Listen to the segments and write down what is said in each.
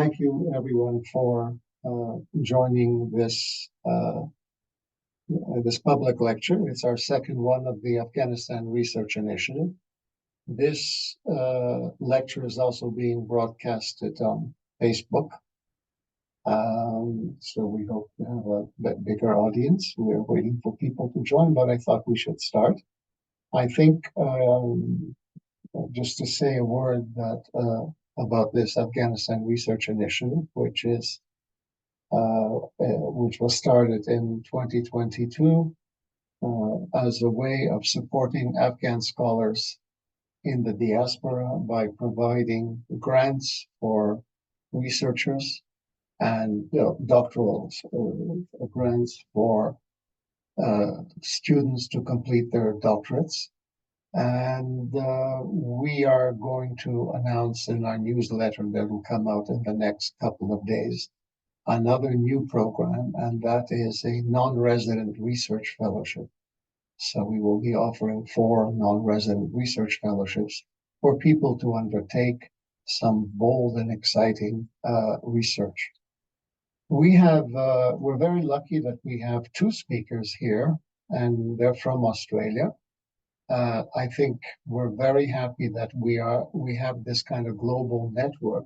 thank you everyone for joining this this public lecture. It's our second one of the Afghanistan Research Initiative. This lecture is also being broadcasted on Facebook. So we hope to have a bit bigger audience. We're waiting for people to join, but I thought we should start. I think just to say a word that about this Afghanistan Research Initiative, which was started in 2022 as a way of supporting Afghan scholars in the diaspora by providing grants for researchers and doctoral grants for students to complete their doctorates. And we are going to announce in our newsletter that will come out in the next couple of days another new program, and that is a non-resident research fellowship. So we will be offering 4 non-resident research fellowships for people to undertake some bold and exciting research. We're very lucky that we have 2 speakers here, and they're from Australia. I think we're very happy that we have this kind of global network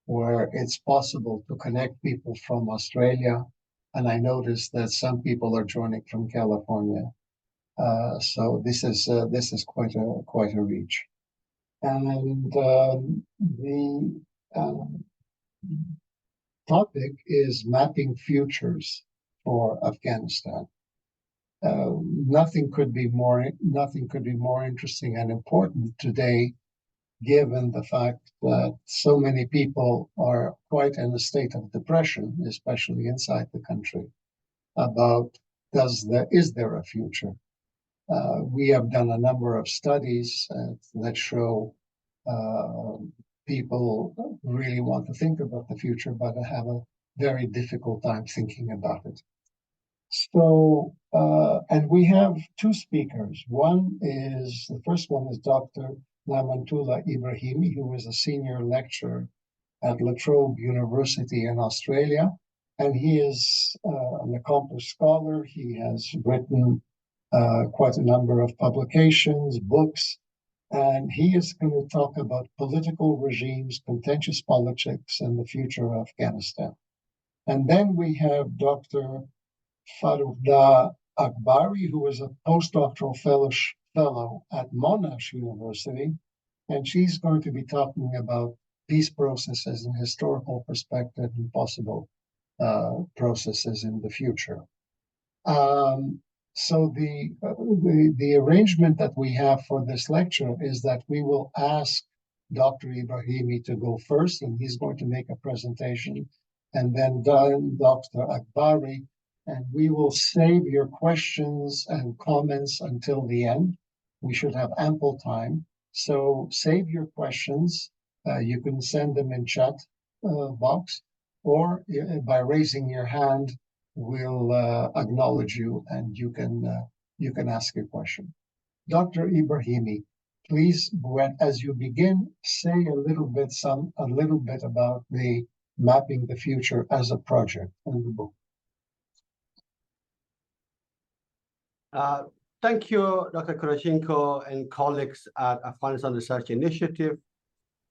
where it's possible to connect people from Australia, and I noticed that some people are joining from California. So this is quite a reach. And the topic is mapping futures for Afghanistan. Nothing could be more interesting and important today, given the fact that so many people are quite in a state of depression, especially inside the country, about is there a future? We have done a number of studies that show people really want to think about the future, but have a very difficult time thinking about it. So, and we have 2 speakers. The first one is Dr. Niamatullah Ibrahimi, who is a senior lecturer at La Trobe University in Australia. And he is an accomplished scholar. He has written quite a number of publications, books, and he is going to talk about political regimes, contentious politics, and the future of Afghanistan. And then we have Dr. Farukda Akbari, who is a postdoctoral fellow at Monash University, and she's going to be talking about peace processes and historical perspective and possible processes in the future. So the arrangement that we have for this lecture is that we will ask Dr. Ibrahimi to go first, and he's going to make a presentation, and then Dr. Akbari, and we will save your questions and comments until the end. We should have ample time. So save your questions. You can send them in chat box, or by raising your hand, we'll acknowledge you, and you can ask your question. Dr. Ibrahimi, please, as you begin, say a little bit about the Mapping the Future as a project in the book. Thank you, Dr. Kurashenko and colleagues at Afghanistan Research Initiative.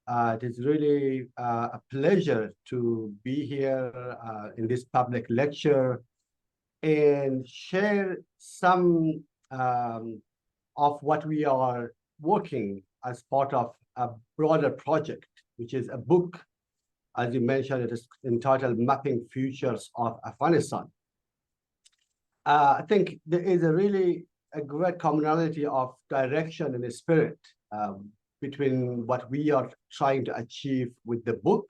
It is really a pleasure to be here in this public lecture and share some of what we are working as part of a broader project, which is a book, as you mentioned. It is entitled Mapping Futures of Afghanistan. I think there is a great commonality of direction and spirit between what we are trying to achieve with the book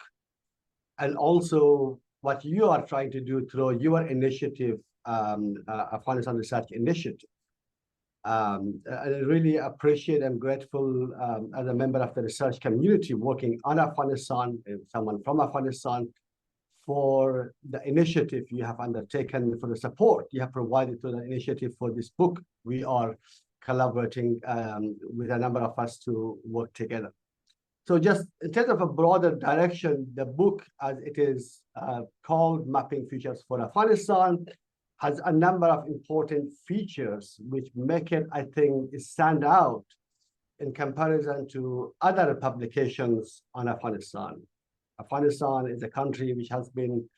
and also what you are trying to do through your initiative, Afghanistan Research Initiative. I really appreciate and grateful as a member of the research community working on Afghanistan, someone from Afghanistan, for the initiative you have undertaken, for the support you have provided to the initiative for this book. We are collaborating with a number of us to work together. So just in terms of a broader direction, the book, as it is called Mapping Futures for Afghanistan, has a number of important features which make it, I think, stand out in comparison to other publications on Afghanistan. Afghanistan is a country which has been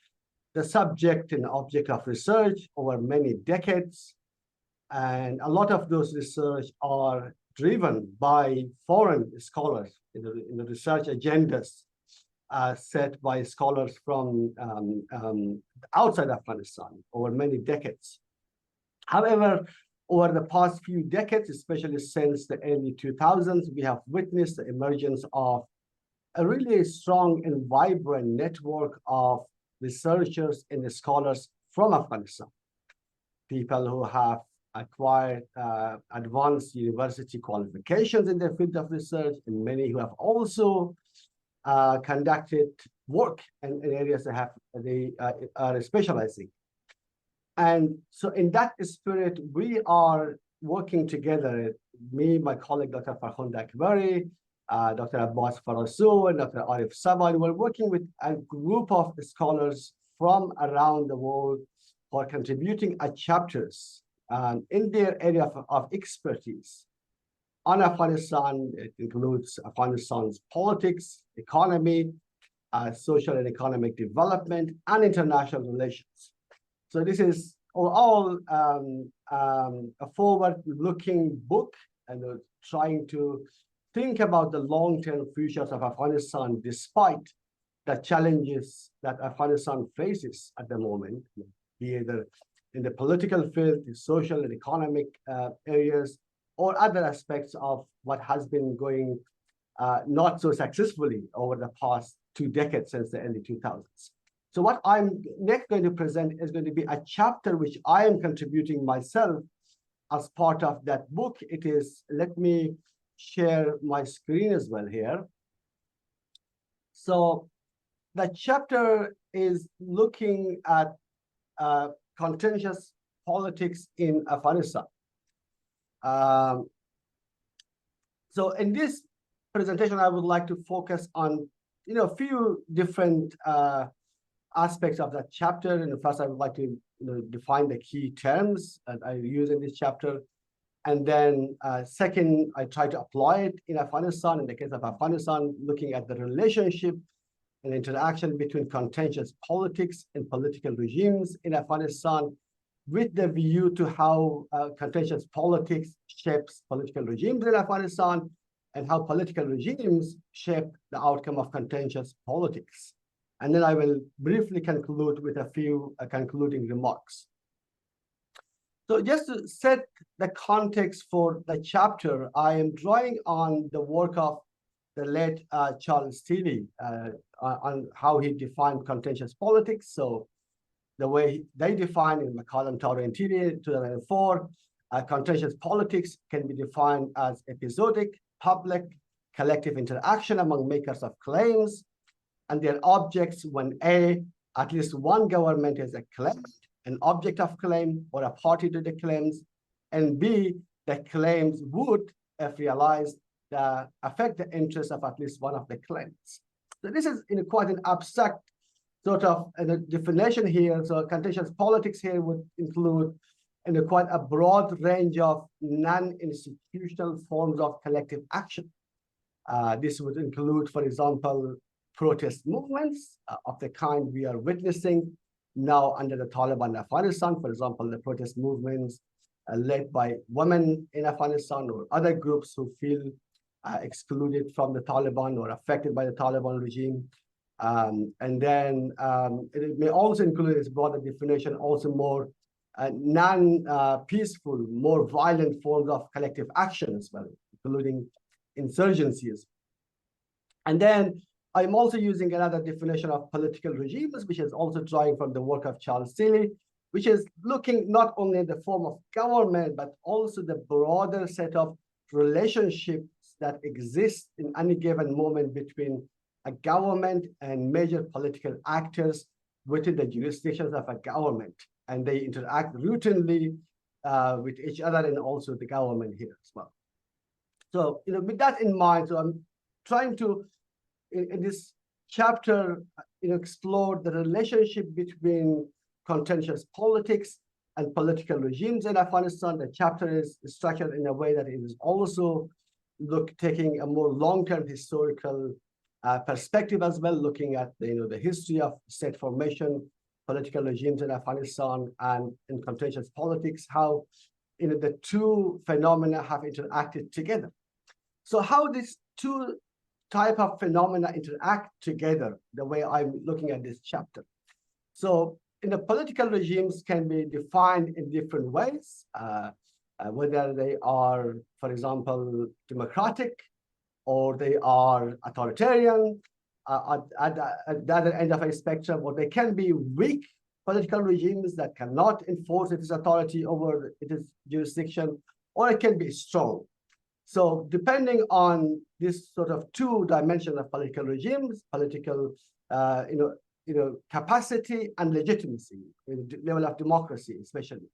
the subject and object of research over many decades. And a lot of those research are driven by foreign scholars in the research agendas set by scholars from outside Afghanistan over many decades. However, over the past few decades, especially since the early 2000s, we have witnessed the emergence of a really strong and vibrant network of researchers and scholars from Afghanistan. People who have acquired advanced university qualifications in their field of research, and many who have also conducted work in areas they are specializing. And so in that spirit, we are working together, me, my colleague, Dr. Farkhunda Akbari, Dr. Abbas Farasu, and Dr. Arif Sabah. We're working with a group of scholars from around the world who are contributing chapters in their area of expertise on Afghanistan. It includes Afghanistan's politics, economy, social and economic development, and international relations. So this is all a forward-looking book, and trying to think about the long-term futures of Afghanistan despite the challenges that Afghanistan faces at the moment, either in the political field, the social and economic areas, or other aspects of what has been going not so successfully over the past 2 decades since the early 2000s. So what I'm next going to present is going to be a chapter which I am contributing myself as part of that book. It is, let me share my screen as well here. So the chapter is looking at contentious politics in Afghanistan. So in this presentation, I would like to focus on a few different aspects of that chapter. And first, I would like to define the key terms that I use in this chapter. And then second, I try to apply it in Afghanistan. In the case of Afghanistan, looking at the relationship and interaction between contentious politics and political regimes in Afghanistan, with the view to how contentious politics shapes political regimes in Afghanistan, and how political regimes shape the outcome of contentious politics. And then I will briefly conclude with a few concluding remarks. So just to set the context for the chapter, I am drawing on the work of the late Charles Tilly on how he defined contentious politics. So the way they define in McCollum, Tower, and Tilly, 2004, contentious politics can be defined as episodic, public, collective interaction among makers of claims and their objects when A, at least one government is a claimant, an object of claim, or a party to the claims, and B, the claims would, if realized, affect the interests of at least one of the claimants. So this is quite an abstract sort of definition here. So contentious politics here would include quite a broad range of non-institutional forms of collective action. This would include, for example, protest movements of the kind we are witnessing now under the Taliban in Afghanistan. For example, the protest movements led by women in Afghanistan, or other groups who feel excluded from the Taliban or affected by the Taliban regime. And then it may also include, its broader definition, also more non-peaceful, more violent forms of collective action as well, including insurgencies. And then I'm also using another definition of political regimes, which is also drawing from the work of Charles Tilly, which is looking not only at the form of government, but also the broader set of relationships that exist in any given moment between a government and major political actors within the jurisdictions of a government. And they interact routinely with each other and also the government here as well. So, with that in mind, so I'm trying to in this chapter, explored the relationship between contentious politics and political regimes in Afghanistan. The chapter is structured in a way that it is also taking a more long-term historical perspective as well, looking at the history of state formation, political regimes in Afghanistan, and in contentious politics, how the two phenomena have interacted together. So how these two type of phenomena interact together, the way I'm looking at this chapter. So the political regimes can be defined in different ways, whether they are, for example, democratic, or they are authoritarian, at the other end of a spectrum, or they can be weak political regimes that cannot enforce its authority over its jurisdiction, or it can be strong. So depending on this sort of two dimensions of political regimes, political capacity and legitimacy, level of democracy especially,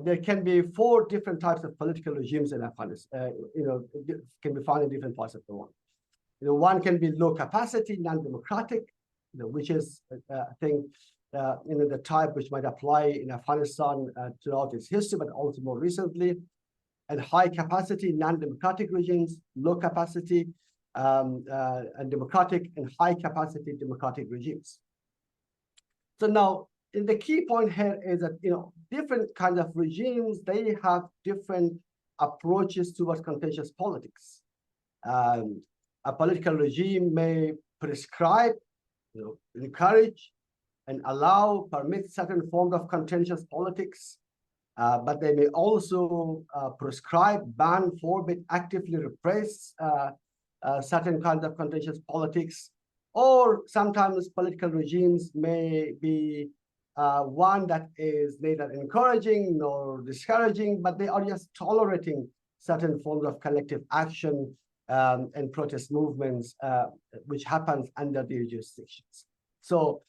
there can be 4 different types of political regimes in Afghanistan, can be found in different parts of the world. One can be low capacity, non-democratic, which is, I think, the type which might apply in Afghanistan throughout its history, but also more recently. And high capacity, non-democratic regimes, low capacity, and democratic and high capacity democratic regimes. So now, the key point here is that different kinds of regimes, they have different approaches towards contentious politics. A political regime may prescribe, encourage, and allow, permit certain forms of contentious politics, but they may also prescribe, ban, forbid, actively repress certain kinds of contentious politics. Or sometimes political regimes may be one that is neither encouraging nor discouraging, but they are just tolerating certain forms of collective action and protest movements, which happens under their jurisdictions. So,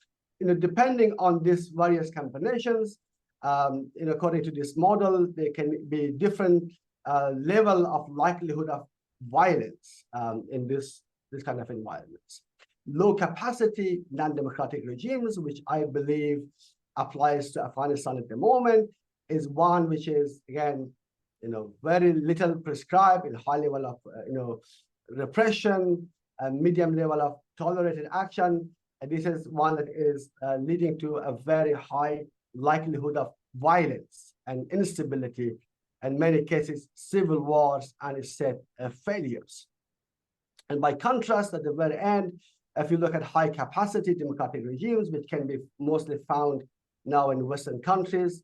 depending on these various combinations, according to this model, there can be different level of likelihood of violence in this kind of environments. Low capacity, non-democratic regimes, which I believe applies to Afghanistan at the moment, is one which is, again, very little prescribed, in high level of, repression, and medium level of tolerated action. And this is one that is leading to a very high likelihood of violence and instability, in many cases, civil wars and state failures. And by contrast, at the very end, if you look at high capacity democratic regimes, which can be mostly found now in Western countries,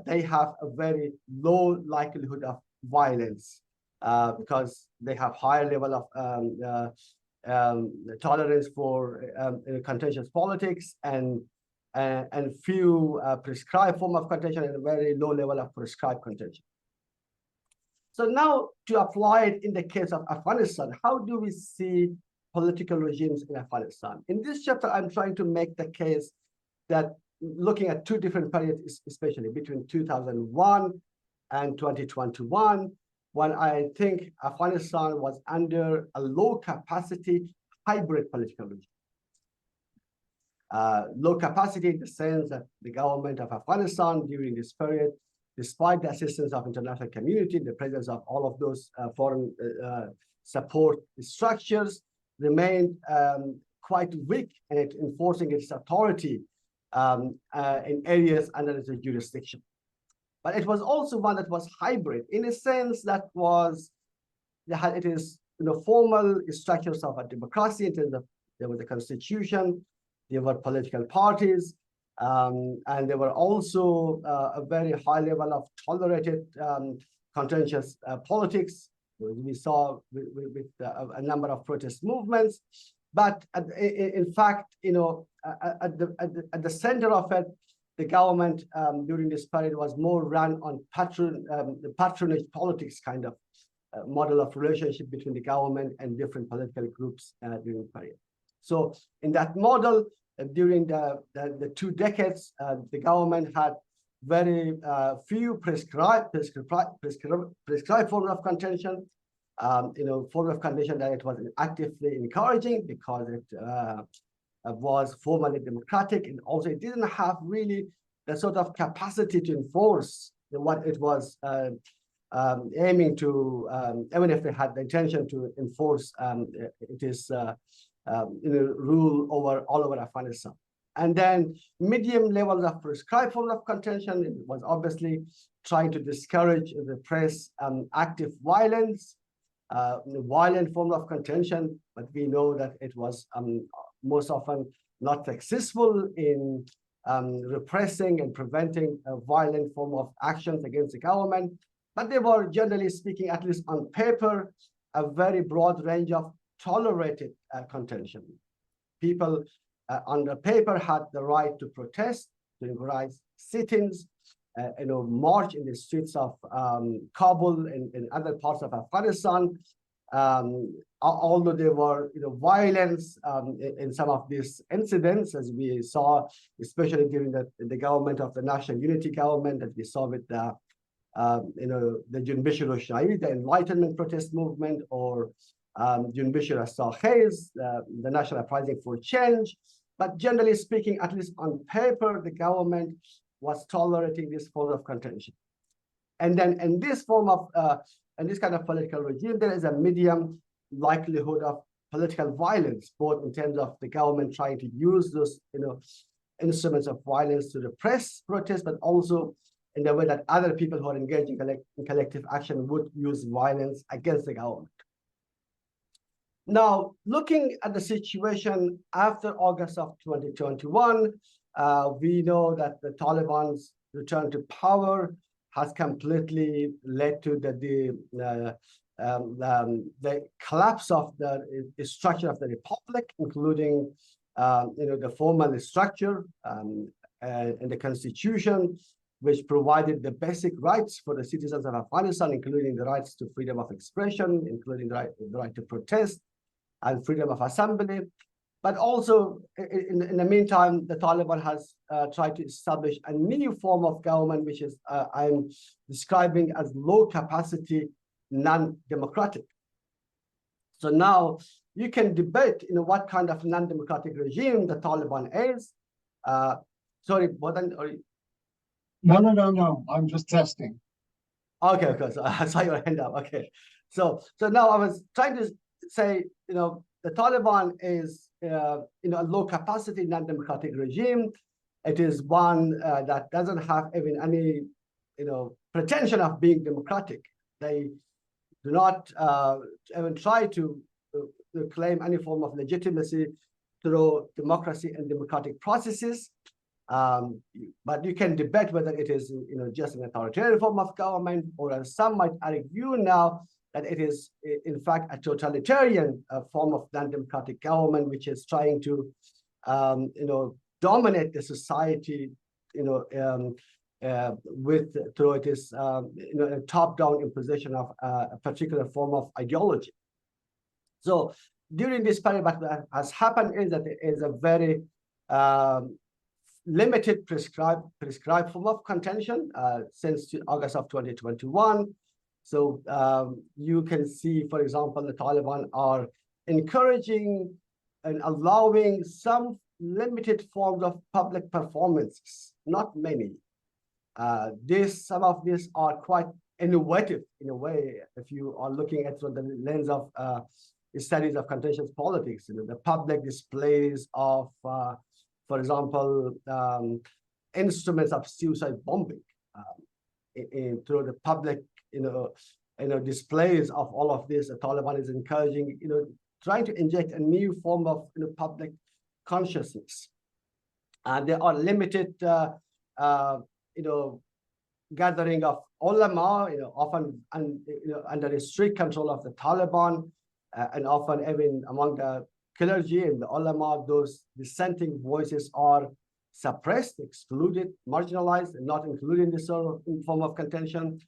they have a very low likelihood of violence because they have higher level of tolerance for contentious politics and few prescribed form of contention and a very low level of prescribed contention. So now to apply it in the case of Afghanistan, how do we see political regimes in Afghanistan? In this chapter, I'm trying to make the case that looking at 2 different periods, especially between 2001 and 2021, when I think Afghanistan was under a low capacity hybrid political regime. Low capacity in the sense that the government of Afghanistan during this period, despite the assistance of international community, the presence of all of those foreign support structures, remained quite weak in enforcing its authority in areas under its jurisdiction. But it was also one that was hybrid in a sense that it is formal structures of a democracy in terms of there was a constitution, there were political parties, and there were also a very high level of tolerated contentious politics. We saw with a number of protest movements, but in fact, at the center of it, the government during this period was more run on the patronage politics kind of model of relationship between the government and different political groups during the period. So in that model, during the 2 decades, the government had very few prescribed forms of contention, form of contention that it was actively encouraging because it was formally democratic, and also it didn't have really the sort of capacity to enforce what it was aiming to, even if they had the intention to enforce it is rule over all over Afghanistan. And then medium levels of prescribed form of contention, it was obviously trying to discourage and repress active violence, violent form of contention, but we know that it was most often not successful in repressing and preventing a violent form of actions against the government. But they were, generally speaking, at least on paper, a very broad range of tolerated contention. People on the paper had the right to protest, to organize sit-ins, march in the streets of Kabul and other parts of Afghanistan. Although there were violence in some of these incidents, as we saw, especially during the government of the National Unity Government, that we saw with the Junbishir Roshnai, the Enlightenment protest movement, or Junbishir Asakhez, the National Uprising for Change. But generally speaking, at least on paper, the government was tolerating this form of contention. And then in this form of, in this kind of political regime, there is a medium likelihood of political violence, both in terms of the government trying to use those, instruments of violence to repress protests, but also in the way that other people who are engaging in collective action would use violence against the government. Now, looking at the situation after August of 2021, we know that the Taliban's return to power has completely led to the collapse of the structure of the republic, including the formal structure and the constitution, which provided the basic rights for the citizens of Afghanistan, including the rights to freedom of expression, including the right to protest and freedom of assembly. But also, in the meantime, the Taliban has tried to establish a new form of government, which is I'm describing as low capacity, non-democratic. So now you can debate, what kind of non-democratic regime the Taliban is. Sorry, No. I'm just testing. Okay. So I saw your hand up. Okay. So now I was trying to say, the Taliban is, a low capacity, non-democratic regime. It is one that doesn't have even any, pretension of being democratic. They do not even try to claim any form of legitimacy through democracy and democratic processes. But you can debate whether it is, just an authoritarian form of government, or as some might argue now, that it is, in fact, a totalitarian form of non-democratic government, which is trying to, dominate the society, through its, a top-down imposition of a particular form of ideology. So during this period, what has happened is that there is a very limited prescribed form of contention since August of 2021. So you can see, for example, the Taliban are encouraging and allowing some limited forms of public performances, not many. Some of these are quite innovative in a way, if you are looking at through the lens of studies of contentious politics. The public displays of, for example, instruments of suicide bombing through the public, displays of all of this. The Taliban is encouraging, trying to inject a new form of public consciousness. And there are limited, gathering of ulama, often under the strict control of the Taliban, and often even among the clergy and the ulama, those dissenting voices are suppressed, excluded, marginalized, and not included in this sort of form of contention.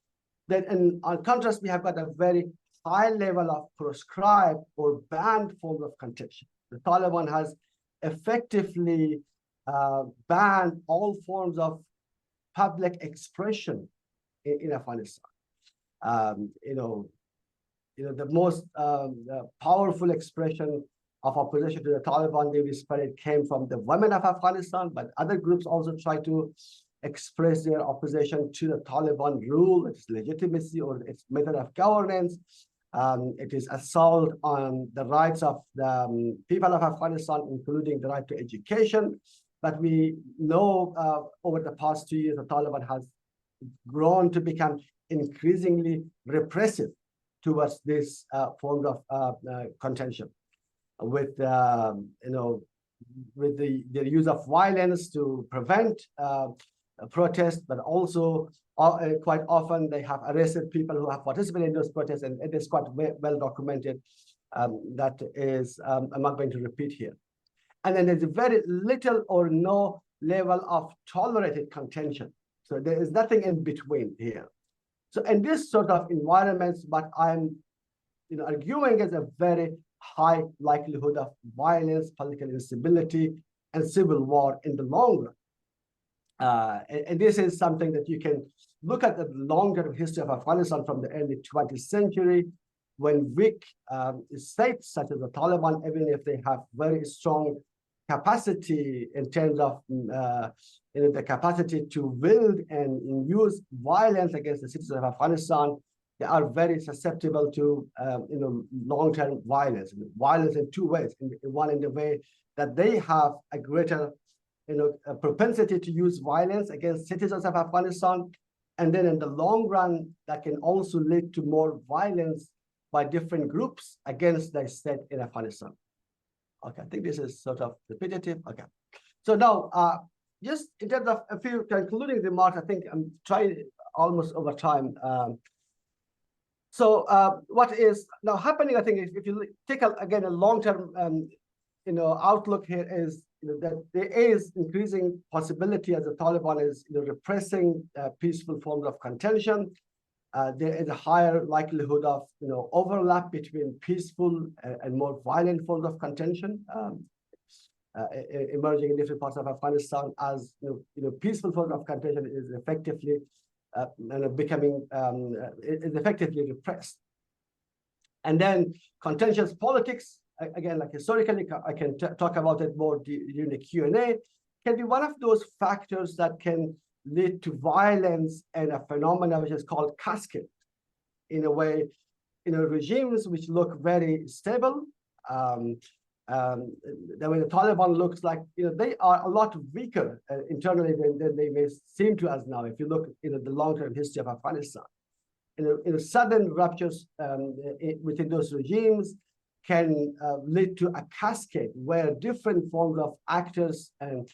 Then, in contrast, we have got a very high level of proscribed or banned form of contention. The Taliban has effectively banned all forms of public expression in Afghanistan. the most powerful expression of opposition to the Taliban during this period came from the women of Afghanistan, but other groups also try to express their opposition to the Taliban rule, its legitimacy, or its method of governance. It is assault on the rights of the people of Afghanistan, including the right to education. But we know over the past 2 years, the Taliban has grown to become increasingly repressive towards this form of contention, with with the use of violence to prevent protests, but also quite often they have arrested people who have participated in those protests, and it is quite well documented. That is, I'm not going to repeat here. And then there's very little or no level of tolerated contention. So there is nothing in between here. So in this sort of environments, what I'm arguing is a very high likelihood of violence, political instability, and civil war in the long run. And this is something that you can look at the longer history of Afghanistan from the early 20th century, when weak states such as the Taliban, even if they have very strong capacity in terms of the capacity to wield and use violence against the citizens of Afghanistan, they are very susceptible to long-term violence. Violence in two ways. One, in the way that they have a greater a propensity to use violence against citizens of Afghanistan, and then in the long run, that can also lead to more violence by different groups against the state in Afghanistan. Okay, I think this is sort of repetitive. Okay, so now just in terms of a few concluding remarks, I think I'm trying almost over time. So what is now happening, I think, if you take again a long-term outlook here, is that there is increasing possibility as the Taliban is repressing peaceful forms of contention. There is a higher likelihood of overlap between peaceful and more violent forms of contention emerging in different parts of Afghanistan, as peaceful forms of contention is effectively becoming is effectively repressed. And then contentious politics, again, like historically, I can talk about it more during the Q&A, can be one of those factors that can lead to violence and a phenomenon which is called cascade. In a way, regimes which look very stable, the way the Taliban looks like, they are a lot weaker internally than they may seem to us now. If you look the long-term history of Afghanistan, sudden ruptures within those regimes can lead to a cascade where different forms of actors and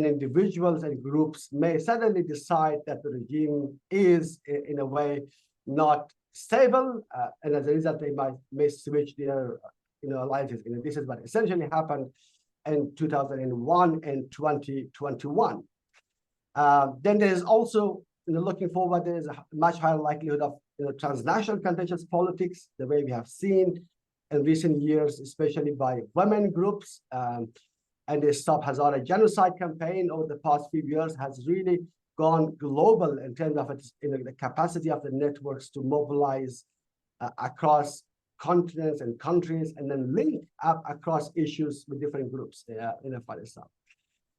individuals and groups may suddenly decide that the regime is, in a way, not stable, and as a result, they may switch their alliances. This is what essentially happened in 2001 and 2021. Then there is also, looking forward, there is a much higher likelihood of transnational contentious politics, the way we have seen in recent years, especially by women groups. And the Stop Hazara Genocide campaign over the past few years has really gone global in terms of its, the capacity of the networks to mobilize across continents and countries, and then link up across issues with different groups in Afghanistan.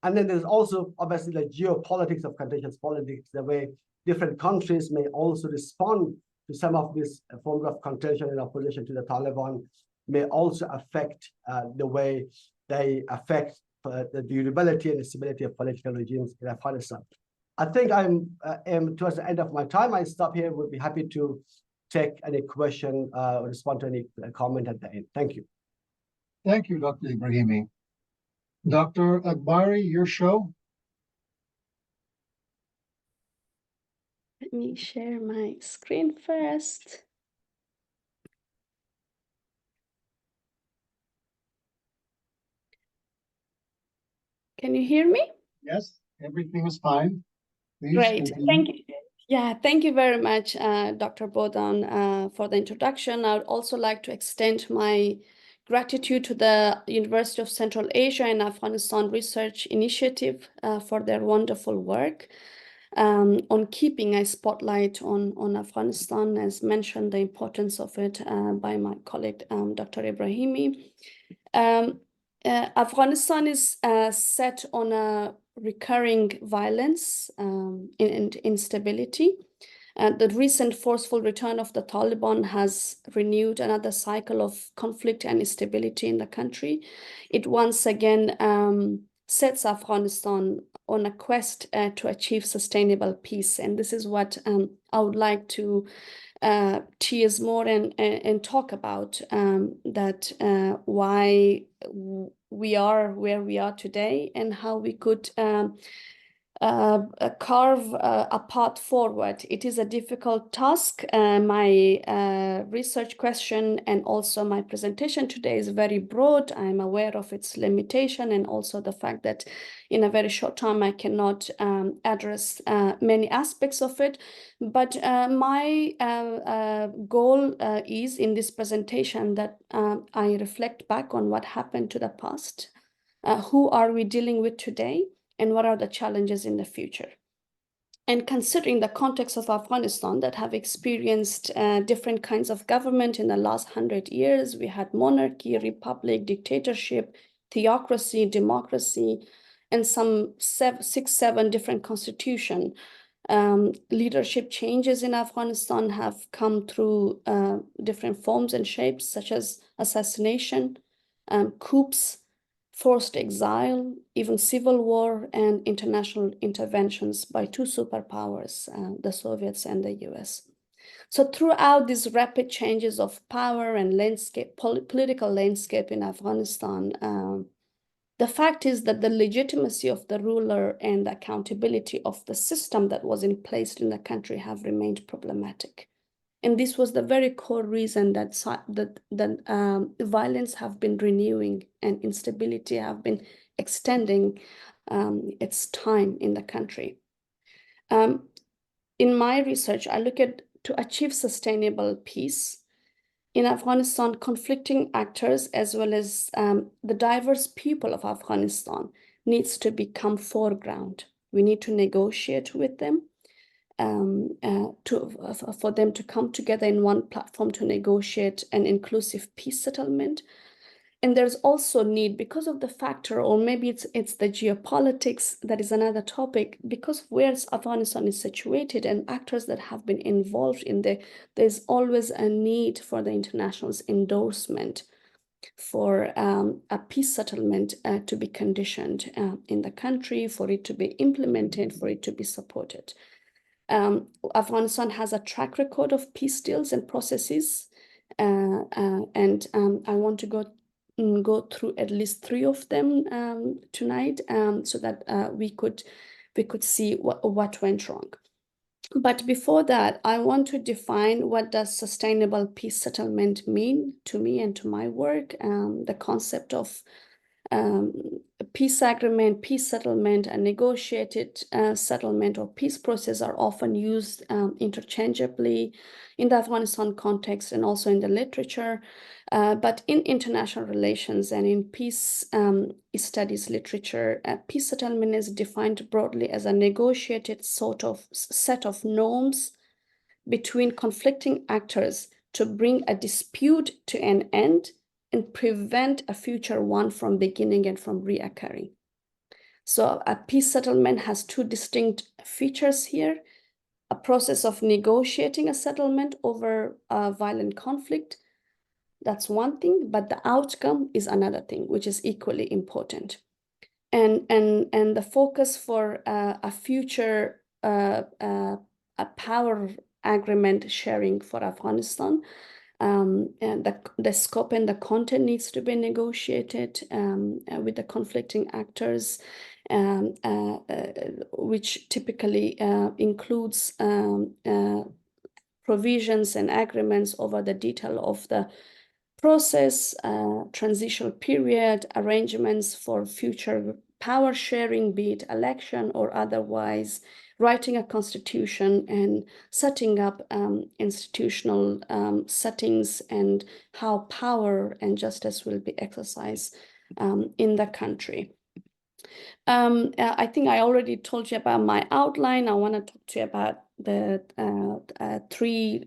And then there's also obviously the geopolitics of contentious politics, the way different countries may also respond to some of these forms of contention in opposition to the Taliban, may also affect the way they affect the durability and the stability of political regimes in Afghanistan. I think I'm towards the end of my time. I stop here. We'll be happy to take any question or respond to any comment at the end. Thank you. Thank you, Dr. Ibrahimi. Dr. Akbari, your show. Let me share my screen first. Can you hear me? Yes, everything is fine. Please Great. continue. Thank you. Yeah, thank you very much, Dr. Bodan, for the introduction. I would also like to extend my gratitude to the University of Central Asia and Afghanistan Research Initiative for their wonderful work. on keeping a spotlight on Afghanistan, as mentioned, the importance of it by my colleague, Dr. Ibrahimi. Afghanistan is set on a recurring violence and instability. The recent forceful return of the Taliban has renewed another cycle of conflict and instability in the country. It once again sets Afghanistan on a quest to achieve sustainable peace. And this is what I would like to tease more and talk about, that why we are where we are today and how we could carve a path forward. It is a difficult task. My research question and also my presentation today is very broad. I'm aware of its limitation and also the fact that in a very short time I cannot address many aspects of it. But my goal is in this presentation that I reflect back on what happened to the past. Who are we dealing with today? And what are the challenges in the future? And considering the context of Afghanistan that have experienced different kinds of government in the last 100 years, we had monarchy, republic, dictatorship, theocracy, democracy, and some 6-7 different constitutions. Leadership changes in Afghanistan have come through different forms and shapes, such as assassination, coups, forced exile, even civil war, and international interventions by two superpowers, the Soviets and the US. So throughout these rapid changes of power and landscape, political landscape in Afghanistan, the fact is that the legitimacy of the ruler and the accountability of the system that was in place in the country have remained problematic. And this was the very core reason that violence have been renewing and instability have been extending its time in the country. In my research, I look at to achieve sustainable peace in Afghanistan, conflicting actors as well as the diverse people of Afghanistan needs to become foreground. We need to negotiate with them. For them to come together in one platform to negotiate an inclusive peace settlement. And there's also need, because of the factor, or maybe it's the geopolitics, that is another topic, because of where Afghanistan is situated and actors that have been involved in there's always a need for the international's endorsement for a peace settlement to be conditioned in the country, for it to be implemented, for it to be supported. Afghanistan has a track record of peace deals and processes, and I want to go through at least 3 of them tonight, so that we could see what went wrong. But before that, I want to define what does sustainable peace settlement mean to me and to my work. The concept of peace agreement, peace settlement, and negotiated settlement or peace process are often used interchangeably in the Afghanistan context and also in the literature. But in international relations and in peace studies literature, peace settlement is defined broadly as a negotiated set of norms between conflicting actors to bring a dispute to an end and prevent a future one from beginning and from reoccurring. So a peace settlement has 2 distinct features here: a process of negotiating a settlement over a violent conflict. That's one thing, but the outcome is another thing, which is equally important. And the focus for a future a power agreement sharing for Afghanistan, and the scope and the content needs to be negotiated with the conflicting actors, which typically includes provisions and agreements over the detail of the process, transitional period, arrangements for future power sharing, be it election or otherwise, writing a constitution and setting up institutional settings and how power and justice will be exercised in the country. I think I already told you about my outline. I want to talk to you about the three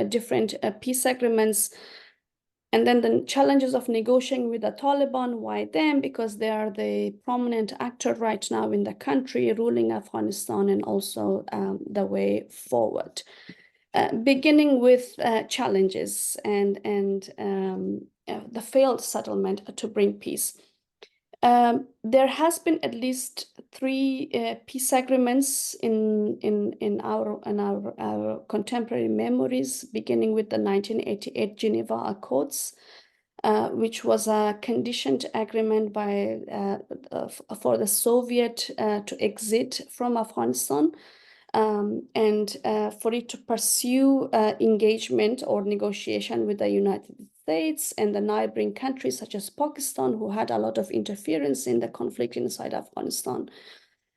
different peace agreements, and then the challenges of negotiating with the Taliban. Why them? Because they are the prominent actor right now in the country, ruling Afghanistan, and also the way forward. Beginning with challenges and the failed settlement to bring peace. There has been at least 3 peace agreements in our contemporary memories, beginning with the 1988 Geneva Accords, which was a conditioned agreement by for the Soviet to exit from Afghanistan. And for it to pursue engagement or negotiation with the United States and the neighboring countries such as Pakistan, who had a lot of interference in the conflict inside Afghanistan.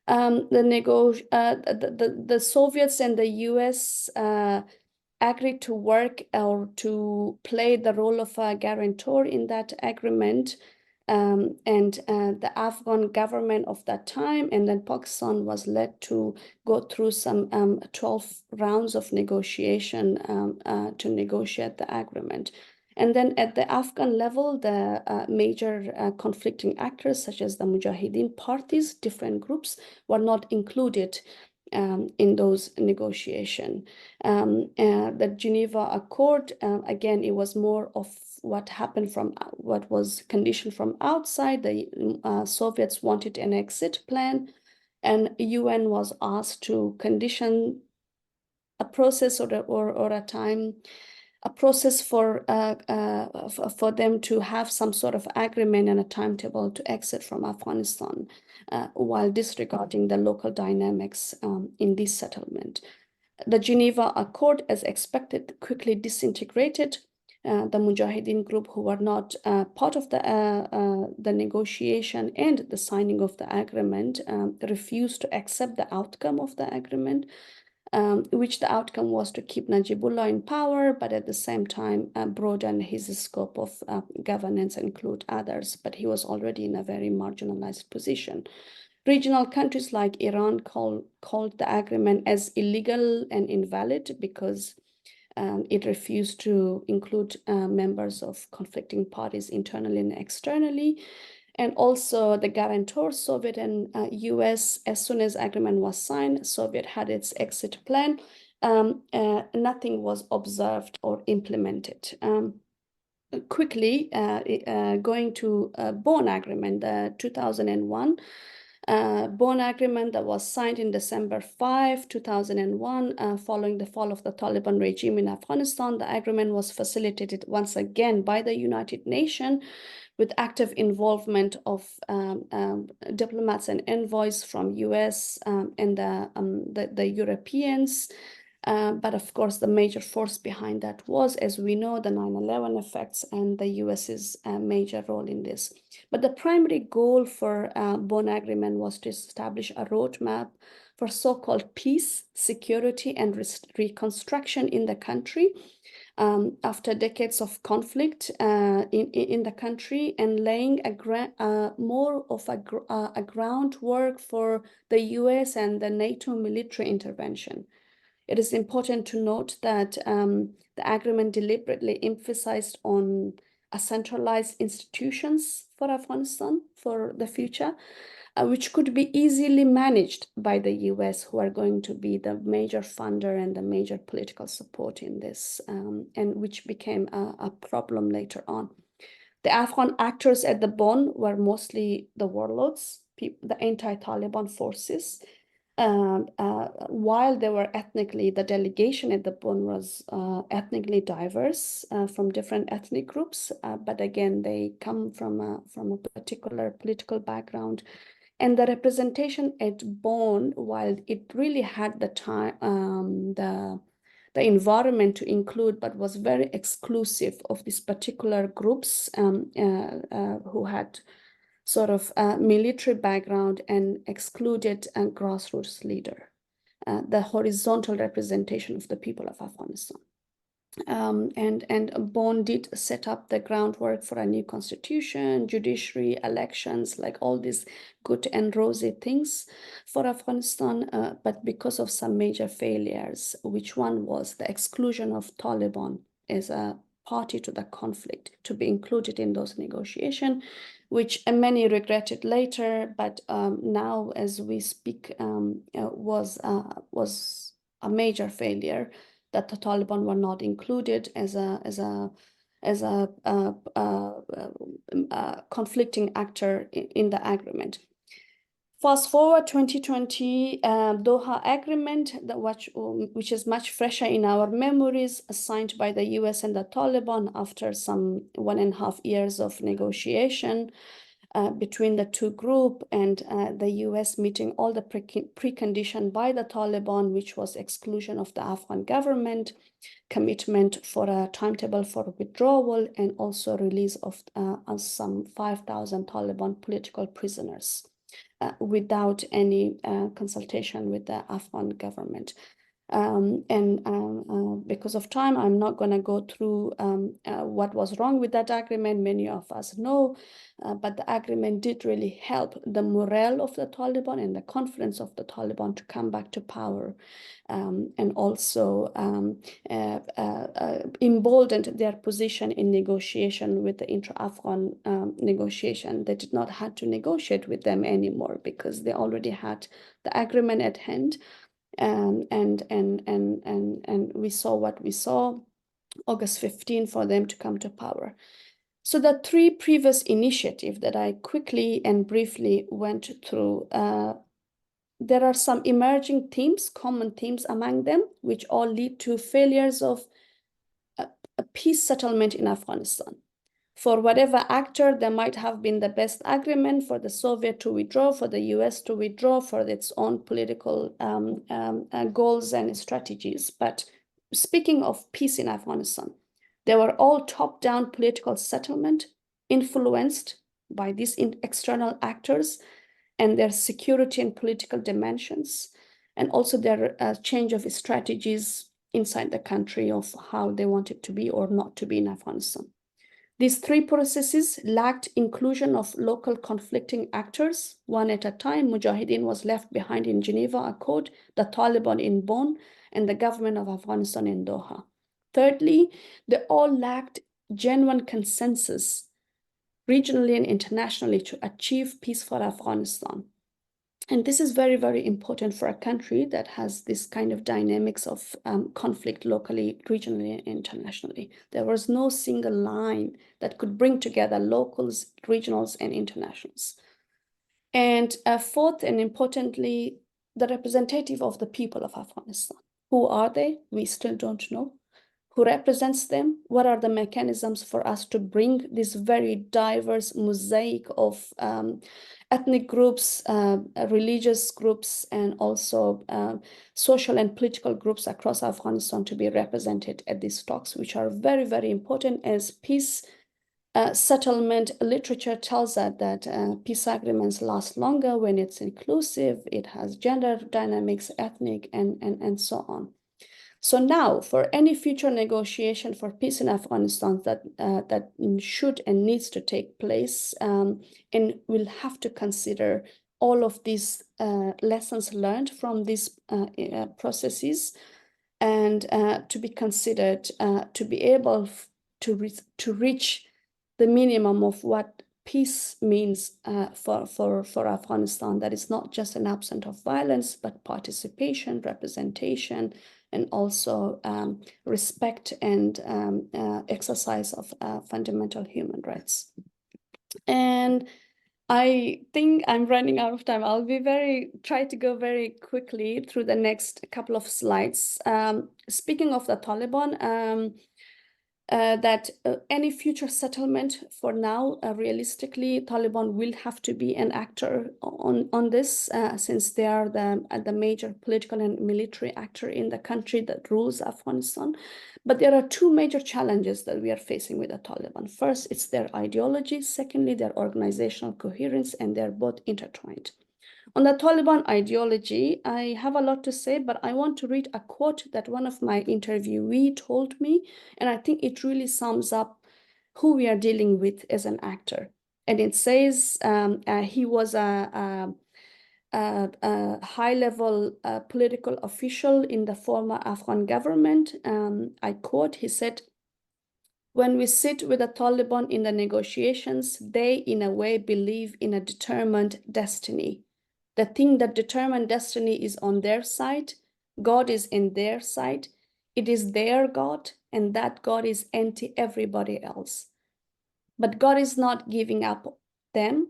The Soviets and the US agreed to work or to play the role of a guarantor in that agreement. The Afghan government of that time, and then Pakistan, was led to go through some 12 rounds of negotiation to negotiate the agreement. And then at the Afghan level, the major conflicting actors, such as the Mujahideen parties, different groups, were not included in those negotiations. The Geneva Accord, again, it was more of what happened from what was conditioned from outside. The Soviets wanted an exit plan, and UN was asked to condition a process or a time, a process for them to have some sort of agreement and a timetable to exit from Afghanistan, while disregarding the local dynamics in this settlement. The Geneva Accord, as expected, quickly disintegrated. The Mujahideen group, who were not part of the negotiation and the signing of the agreement, refused to accept the outcome of the agreement, which the outcome was to keep Najibullah in power, but at the same time broaden his scope of governance and include others. But he was already in a very marginalized position. Regional countries like Iran called the agreement as illegal and invalid because it refused to include members of conflicting parties internally and externally. And also the guarantors, Soviet and US, as soon as agreement was signed, Soviet had its exit plan. Nothing was observed or implemented. Quickly, going to Bonn Agreement, the 2001 Bonn Agreement that was signed in December 5, 2001, following the fall of the Taliban regime in Afghanistan. The agreement was facilitated once again by the United Nations, with active involvement of diplomats and envoys from US and the Europeans. But of course, the major force behind that was, as we know, the 9/11 effects and the US's major role in this. But the primary goal for Bonn Agreement was to establish a roadmap for so-called peace, security, and reconstruction in the country after decades of conflict in the country, and laying more of a groundwork for the US and the NATO military intervention. It is important to note that the agreement deliberately emphasized on a centralized institutions for Afghanistan for the future, which could be easily managed by the US, who are going to be the major funder and the major political support in this, and which became a problem later on. The Afghan actors at the Bonn were mostly the warlords, the anti-Taliban forces, while they were ethnically, the delegation at the Bonn was ethnically diverse from different ethnic groups, but again, they come from a particular political background. And the representation at Bonn, while it really had the time, the environment to include, but was very exclusive of these particular groups who had sort of military background and excluded a grassroots leader, the horizontal representation of the people of Afghanistan. And Bonn did set up the groundwork for a new constitution, judiciary, elections, like all these good and rosy things for Afghanistan. But because of some major failures, which one was the exclusion of Taliban as a party to the conflict to be included in those negotiations, which many regretted later, but now as we speak was a major failure, that the Taliban were not included as a conflicting actor in the agreement. Fast forward 2020, Doha Agreement, which is much fresher in our memories, signed by the US and the Taliban after some 1.5 years of negotiation between the two groups, and the US meeting all the precondition by the Taliban, which was exclusion of the Afghan government, commitment for a timetable for withdrawal, and also release of some 5,000 Taliban political prisoners without any consultation with the Afghan government. Because of time, I'm not going to go through what was wrong with that agreement. Many of us know, but the agreement did really help the morale of the Taliban and the confidence of the Taliban to come back to power, and also emboldened their position in negotiation with the intra-Afghan negotiation. They did not have to negotiate with them anymore because they already had the agreement at hand. And we saw what we saw, August 15, for them to come to power. So the three previous initiatives that I quickly and briefly went through, there are some emerging themes, common themes among them, which all lead to failures of a peace settlement in Afghanistan. For whatever actor, there might have been the best agreement for the Soviet to withdraw, for the US to withdraw for its own political goals and strategies. But speaking of peace in Afghanistan, they were all top-down political settlement influenced by these external actors and their security and political dimensions, and also their change of strategies inside the country of how they want it to be or not to be in Afghanistan. These three processes lacked inclusion of local conflicting actors, one at a time. Mujahideen was left behind in Geneva Accord, the Taliban in Bonn, and the government of Afghanistan in Doha. Thirdly, they all lacked genuine consensus regionally and internationally to achieve peace for Afghanistan. And this is very, very important for a country that has this kind of dynamics of conflict locally, regionally, and internationally. There was no single line that could bring together locals, regionals, and internationals. And fourth, and importantly, the representative of the people of Afghanistan. Who are they? We still don't know. Who represents them? What are the mechanisms for us to bring this very diverse mosaic of ethnic groups, religious groups, and also social and political groups across Afghanistan to be represented at these talks, which are very, very important, as peace settlement literature tells us that peace agreements last longer when it's inclusive, it has gender dynamics, ethnic, and so on. So now, for any future negotiation for peace in Afghanistan that should and needs to take place, and we'll have to consider all of these lessons learned from these processes, and to be considered to be able to reach the minimum of what peace means for Afghanistan. That is not just an absence of violence, but participation, representation, and also respect and exercise of fundamental human rights. And I think I'm running out of time. I'll try to go very quickly through the next couple of slides. Speaking of the Taliban, that any future settlement for now, realistically, Taliban will have to be an actor on this, since they are the major political and military actor in the country that rules Afghanistan. But there are two major challenges that we are facing with the Taliban. First, it's their ideology. Secondly, their organizational coherence, and they're both intertwined. On the Taliban ideology, I have a lot to say, but I want to read a quote that one of my interviewee told me, and I think it really sums up who we are dealing with as an actor. And it says he was a high-level political official in the former Afghan government. I quote, he said, "When we sit with the Taliban in the negotiations, they in a way believe in a determined destiny. The thing that determined destiny is on their side, God is in their side, it is their God, and that God is anti everybody else. But God is not giving up them,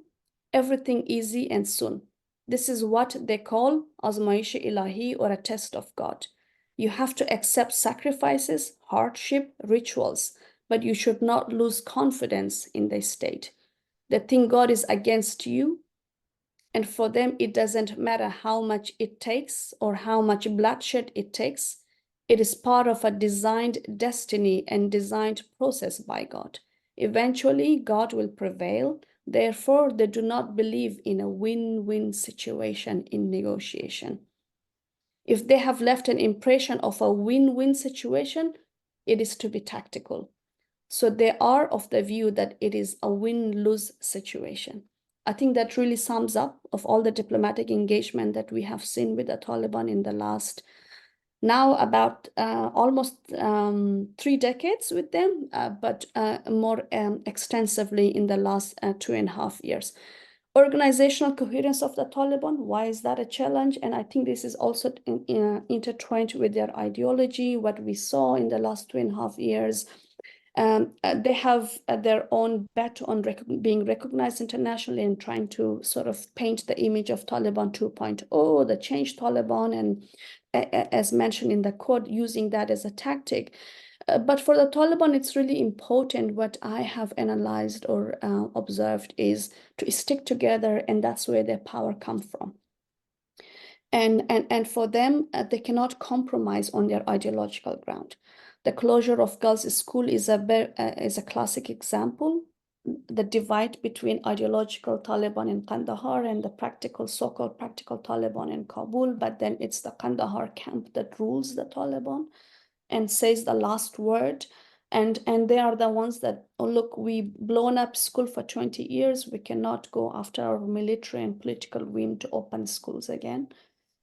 everything easy and soon. This is what they call azmaish ilahi, or a test of God. You have to accept sacrifices, hardship, rituals, but you should not lose confidence in the state. They think God is against you, and for them it doesn't matter how much it takes or how much bloodshed it takes. It is part of a designed destiny and designed process by God. Eventually, God will prevail. Therefore, they do not believe in a win-win situation in negotiation. If they have left an impression of a win-win situation, it is to be tactical. So they are of the view that it is a win-lose situation. I think that really sums up of all the diplomatic engagement that we have seen with the Taliban in the last, now about almost 3 decades with them, but more extensively in the last 2.5 years. Organizational coherence of the Taliban, why is that a challenge? And I think this is also intertwined with their ideology, what we saw in the last 2.5 years. They have their own bet on being recognized internationally and trying to sort of paint the image of Taliban 2.0, the changed Taliban, and as mentioned in the quote, using that as a tactic. But for the Taliban, it's really important. What I have analyzed or observed is to stick together, and that's where their power comes from. And for them, they cannot compromise on their ideological ground. The closure of girls' school is a classic example. The divide between ideological Taliban in Kandahar and the practical, so-called practical Taliban in Kabul, but then it's the Kandahar camp that rules the Taliban and says the last word. And they are the ones that, oh, look, we've blown up school for 20 years. We cannot go after our military and political whim to open schools again.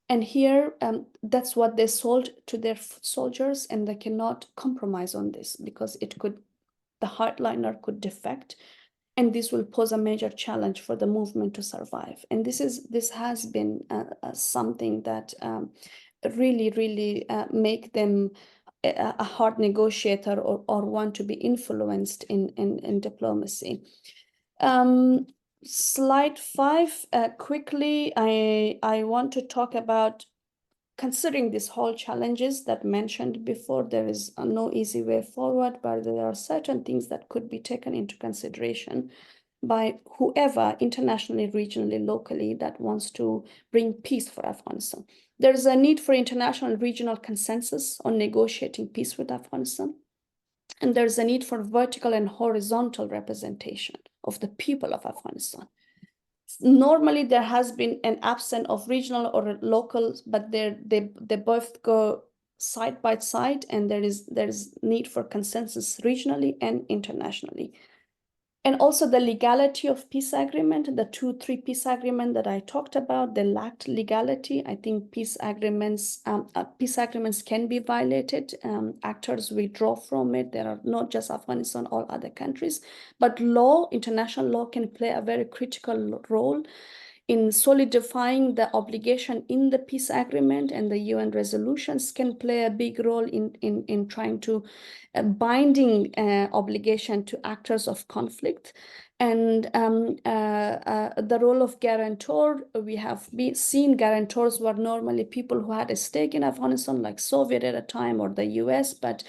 And here, that's what they sold to their soldiers, and they cannot compromise on this because the hardliner could defect, and this will pose a major challenge for the movement to survive. And this has been something that really make them a hard negotiator or want to be influenced in diplomacy. Slide 5, quickly, I want to talk about, considering these whole challenges that mentioned before, there is no easy way forward, but there are certain things that could be taken into consideration by whoever, internationally, regionally, locally, that wants to bring peace for Afghanistan. There's a need for international and regional consensus on negotiating peace with Afghanistan. And there's a need for vertical and horizontal representation of the people of Afghanistan. Normally, there has been an absence of regional or local, but they both go side by side, and there is need for consensus regionally and internationally. And also the legality of peace agreement, the 2-3 peace agreement that I talked about, they lacked legality. I think peace agreements can be violated. Actors withdraw from it. There are not just Afghanistan, all other countries, but international law can play a very critical role in solidifying the obligation in the peace agreement, and the UN resolutions can play a big role in trying to binding obligation to actors of conflict. And the role of guarantor, we have seen guarantors were normally people who had a stake in Afghanistan, like Soviet at a time or the US, but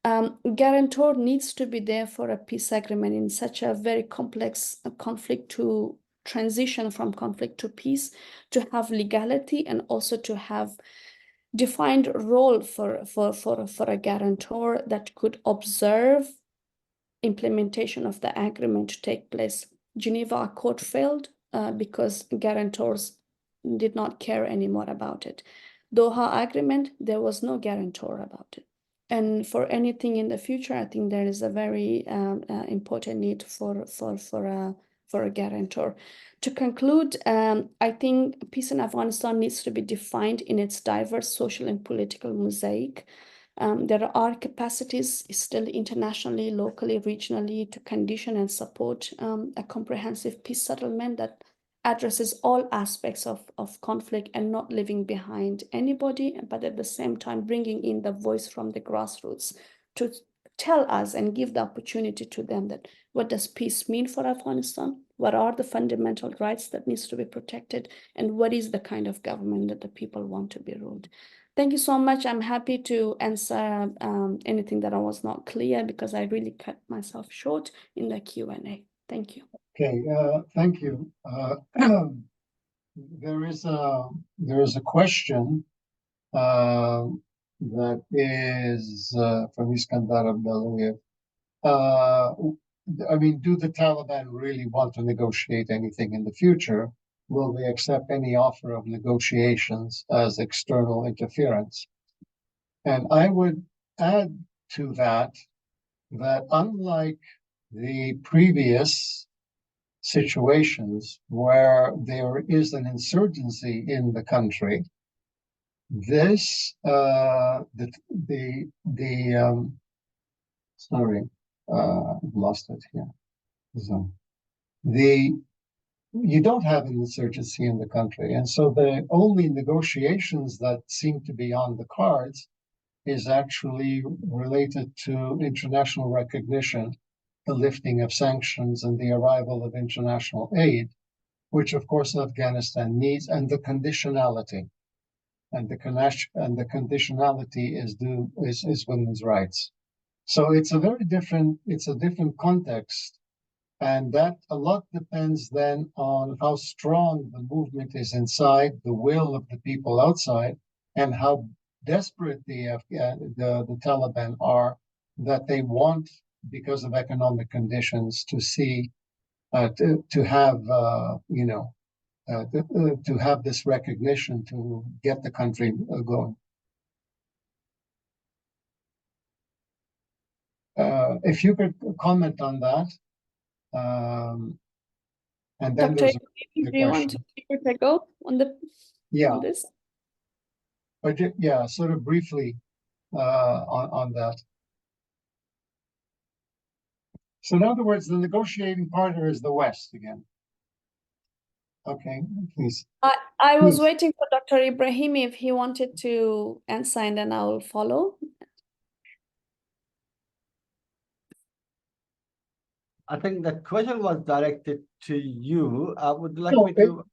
guarantor needs to be there for a peace agreement in such a very complex conflict, to transition from conflict to peace, to have legality, and also to have defined role for a guarantor that could observe implementation of the agreement to take place. Geneva Accord failed because guarantors did not care anymore about it. Doha Agreement, there was no guarantor about it. And for anything in the future, I think there is a very important need for a guarantor. To conclude, I think peace in Afghanistan needs to be defined in its diverse social and political mosaic. There are capacities still internationally, locally, regionally to condition and support a comprehensive peace settlement that addresses all aspects of conflict and not leaving behind anybody, but at the same time bringing in the voice from the grassroots to tell us and give the opportunity to them that what does peace mean for Afghanistan? What are the fundamental rights that needs to be protected? And what is the kind of government that the people want to be ruled? Thank you so much. I'm happy to answer anything that I was not clear because I really cut myself short in the Q&A. Thank you. Okay, thank you. There is a question that is from Iskandar Abdullayev. I mean, do the Taliban really want to negotiate anything in the future? Will they accept any offer of negotiations as external interference? And I would add to that unlike the previous situations where there is an insurgency in the country, this I've lost it here. So you don't have an insurgency in the country, and so the only negotiations that seem to be on the cards is actually related to international recognition, the lifting of sanctions, and the arrival of international aid, which of course Afghanistan needs, and the conditionality. And the conditionality is women's rights. So it's a different context. And that a lot depends then on how strong the movement is inside, the will of the people outside, and how desperate the Taliban are, that they want, because of economic conditions, to see to have to have this recognition to get the country going. If you could comment on that. And then Dr. do you want to take a go on this? But yeah, sort of briefly on that. So in other words, the negotiating partner is the West again. Okay, please. I was waiting for Dr. Ibrahimi if he wanted to answer, and then I will follow. I think the question was directed to you. I would like me to.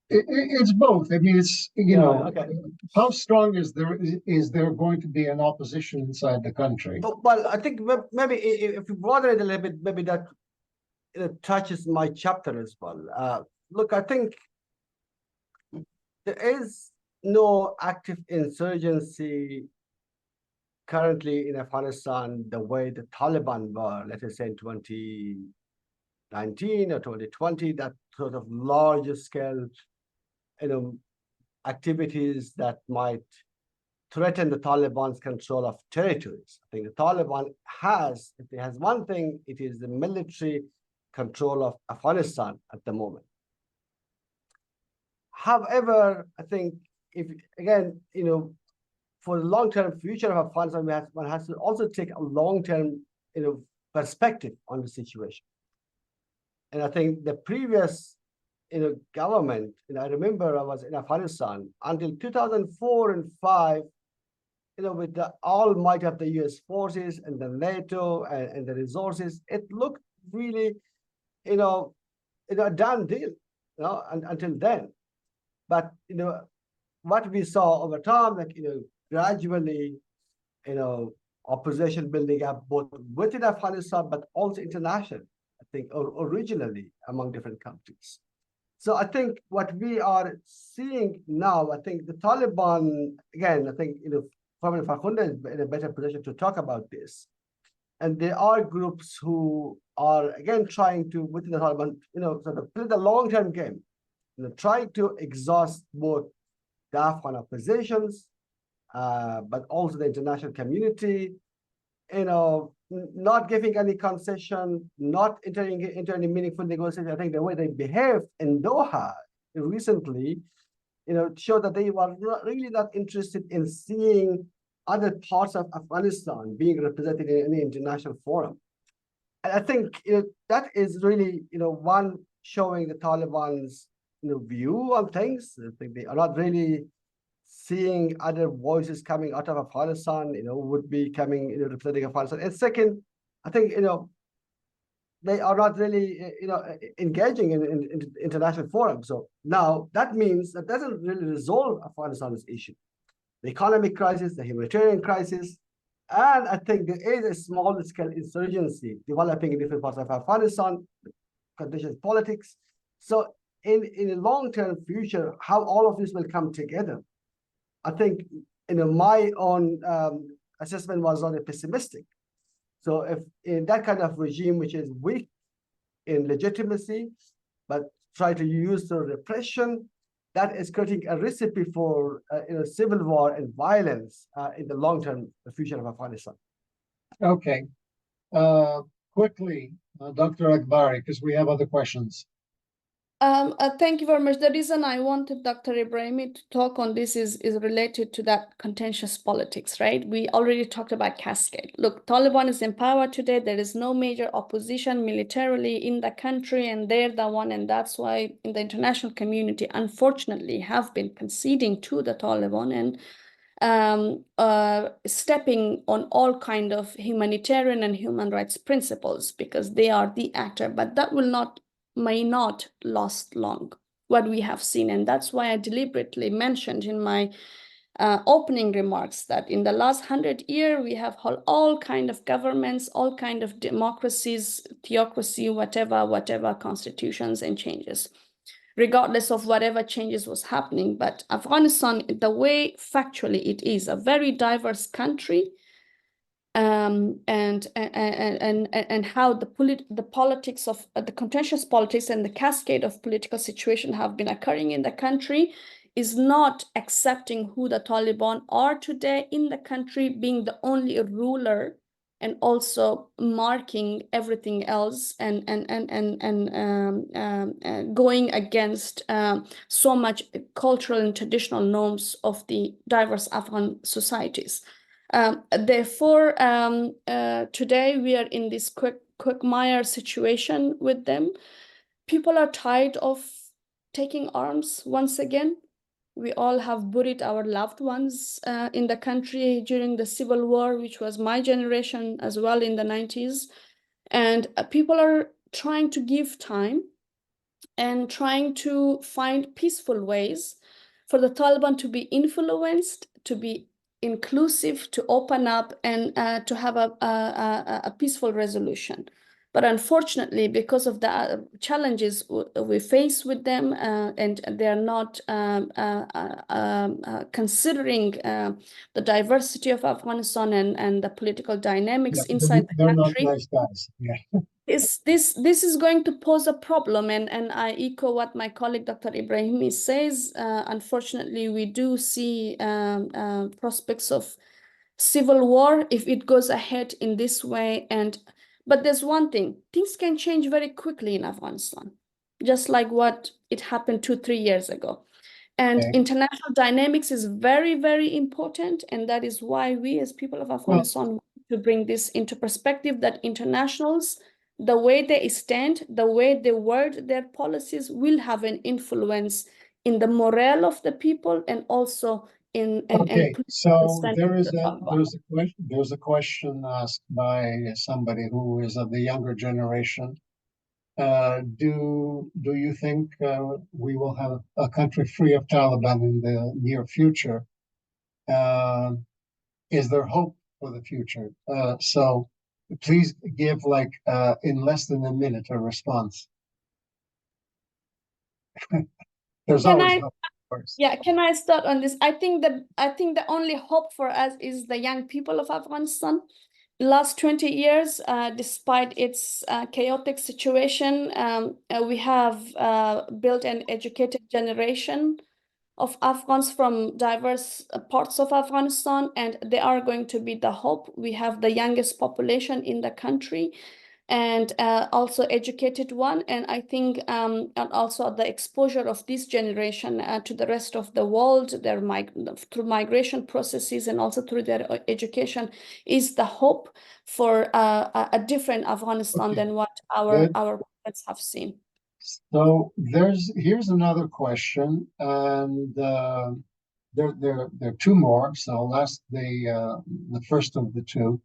It's both. I mean, it's okay. How strong is there going to be an opposition inside the country? Well, I think maybe if you broaden it a little bit, maybe that touches my chapter as well. Look, I think there is no active insurgency currently in Afghanistan the way the Taliban were, let us say in 2019 or 2020, that sort of larger scale, activities that might threaten the Taliban's control of territories. I think the Taliban has, if it has one thing, it is the military control of Afghanistan at the moment. However, I think if, again, for the long-term future of Afghanistan, one has to also take a long-term, perspective on the situation. And I think the previous, government, I remember I was in Afghanistan until 2004 and 5, with the all might of the US forces and the NATO and the resources, it looked really, a done deal, until then. But, what we saw over time, like, gradually, opposition building up both within Afghanistan, but also international, I think, or originally among different countries. So I think what we are seeing now, I think the Taliban, again, I think, probably Farkhunda is in a better position to talk about this. And there are groups who are, again, trying to, within the Taliban, sort of play the long-term game. trying to exhaust both the Afghan oppositions, but also the international community, not giving any concession, not entering into any meaningful negotiation. I think the way they behaved in Doha recently, showed that they were really not interested in seeing other parts of Afghanistan being represented in any international forum. And I think that is really, one showing the Taliban's view on things. I think they are not really seeing other voices coming out of Afghanistan, would be coming, representing Afghanistan. And second, I think, they are not really, engaging in international forums. So now that means that doesn't really resolve Afghanistan's issue. The economic crisis, the humanitarian crisis, and I think there is a small-scale insurgency developing in different parts of Afghanistan, contentious politics. So in the long-term future, how all of this will come together, I think, my own assessment was rather pessimistic. So if in that kind of regime, which is weak in legitimacy, but try to use the repression, that is creating a recipe for civil war and violence in the long-term future of Afghanistan. Okay. Quickly, Dr. Akbari, because we have other questions. Thank you very much. The reason I wanted Dr. Ibrahimi to talk on this is related to that contentious politics, right? We already talked about cascade. Look, Taliban is in power today. There is no major opposition militarily in the country, and they're the one, and that's why in the international community, unfortunately, have been conceding to the Taliban and stepping on all kind of humanitarian and human rights principles because they are the actor, but that may not last long, what we have seen. And that's why I deliberately mentioned in my opening remarks that in the last 100 years, we have all kind of governments, all kind of democracies, theocracy, whatever constitutions and changes, regardless of whatever changes was happening. But Afghanistan, the way factually it is a very diverse country, and how the politics of the contentious politics and the cascade of political situation have been occurring in the country is not accepting who the Taliban are today in the country, being the only ruler and also marking everything else and going against so much cultural and traditional norms of the diverse Afghan societies. Therefore, today we are in this quagmire situation with them. People are tired of taking arms once again. We all have buried our loved ones in the country during the civil war, which was my generation as well in the 90s. And people are trying to give time and trying to find peaceful ways for the Taliban to be influenced, to be inclusive, to open up, and to have a peaceful resolution. But unfortunately, because of the challenges we face with them, and they're not considering the diversity of Afghanistan and the political dynamics inside the country. They're not nice guys. Yeah. This is going to pose a problem, and I echo what my colleague Dr. Ibrahimi says. Unfortunately, we do see prospects of civil war if it goes ahead in this way. But there's one thing: things can change very quickly in Afghanistan, just like what it happened 2-3 years ago. And international dynamics is very, very important, and that is why we, as people of Afghanistan, want to bring this into perspective. That internationals, the way they stand, the way they word their policies, will have an influence in the morale of the people and also in. So there's a question asked by somebody who is of the younger generation. Do you think we will have a country free of Taliban in the near future? Is there hope for the future? So please give in less than a minute a response. There's always hope, of course. Yeah, can I start on this? I think the only hope for us is the young people of Afghanistan, last 20 years, despite its chaotic situation, we have built an educated generation of Afghans from diverse parts of Afghanistan, and they are going to be the hope. We have the youngest population in the country, and also educated one. And I think and also the exposure of this generation to the rest of the world, through migration processes and also through their education, is the hope for a different Afghanistan than what our parents have seen. So here's another question, and there are two more. So I'll ask the first of the two.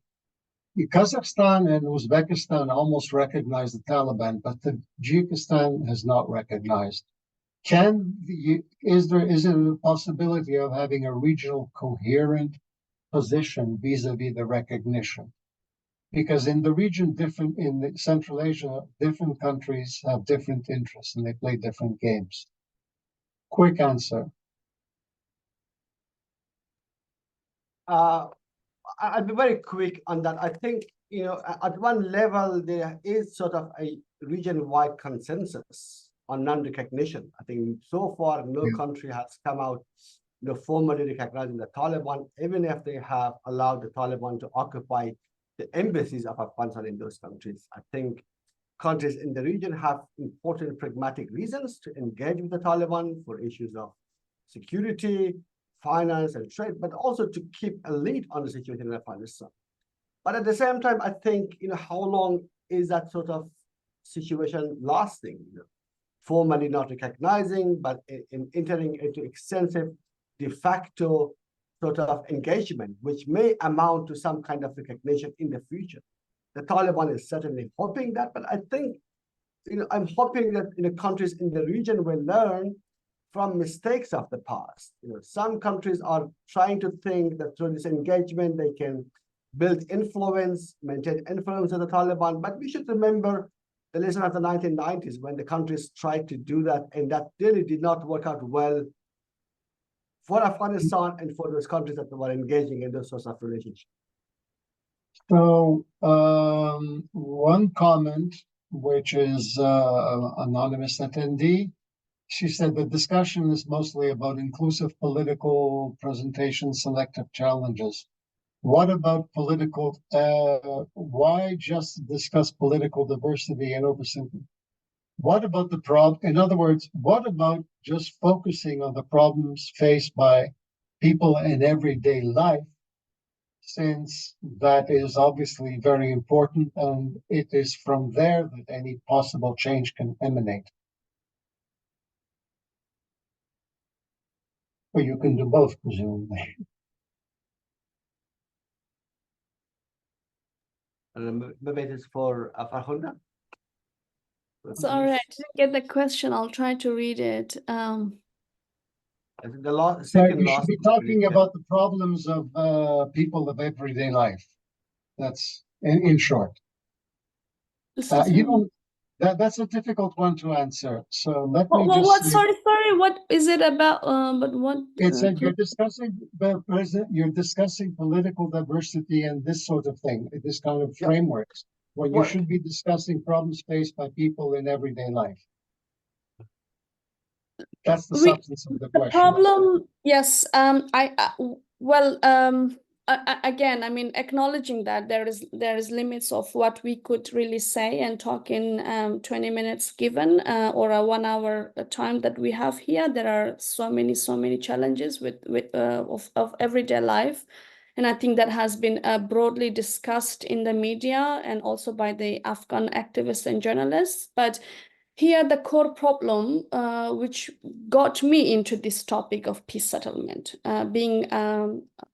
Kazakhstan and Uzbekistan almost recognize the Taliban, but Tajikistan has not recognized. Is it a possibility of having a regional coherent position vis-a-vis the recognition? Because in the region, in Central Asia, different countries have different interests and they play different games. Quick answer. I'll be very quick on that. I think, at one level, there is sort of a region-wide consensus on non-recognition. I think so far, no country has come out, formally recognizing the Taliban, even if they have allowed the Taliban to occupy the embassies of Afghanistan in those countries. I think countries in the region have important pragmatic reasons to engage with the Taliban for issues of security, finance, and trade, but also to keep a lead on the situation in Afghanistan. But at the same time, I think, how long is that sort of situation lasting? Formally not recognizing, but in entering into extensive de facto sort of engagement, which may amount to some kind of recognition in the future. The Taliban is certainly hoping that, but I think, I'm hoping that countries in the region will learn from mistakes of the past. Some countries are trying to think that through this engagement, they can build influence, maintain influence of the Taliban, but we should remember the lesson of the 1990s when the countries tried to do that, and that really did not work out well for Afghanistan and for those countries that were engaging in those sorts of relationships. So one comment, which is anonymous attendee, she said the discussion is mostly about inclusive political presentation, selective challenges. What about political, why just discuss political diversity and oversimplify? What about the problem? In other words, what about just focusing on the problems faced by people in everyday life, since that is obviously very important and it is from there that any possible change can emanate? Well, you can do both, presumably. Maybe it is for Farhunda. So, all right, I didn't get the question. I'll try to read it. I think the second you should be talking about the problems of people of everyday life. That's in short. That's a difficult one to answer. So let me just. Sorry. What is it about? But what? It's you're discussing political diversity and this sort of thing, this kind of frameworks, when you should be discussing problems faced by people in everyday life. That's the substance of the question. The problem, yes. Again, I mean, acknowledging that there is limits of what we could really say and talk in 20 minutes given or a 1 hour time that we have here. There are so many challenges of everyday life, and I think that has been broadly discussed in the media and also by the Afghan activists and journalists. But here, the core problem, which got me into this topic of peace settlement, being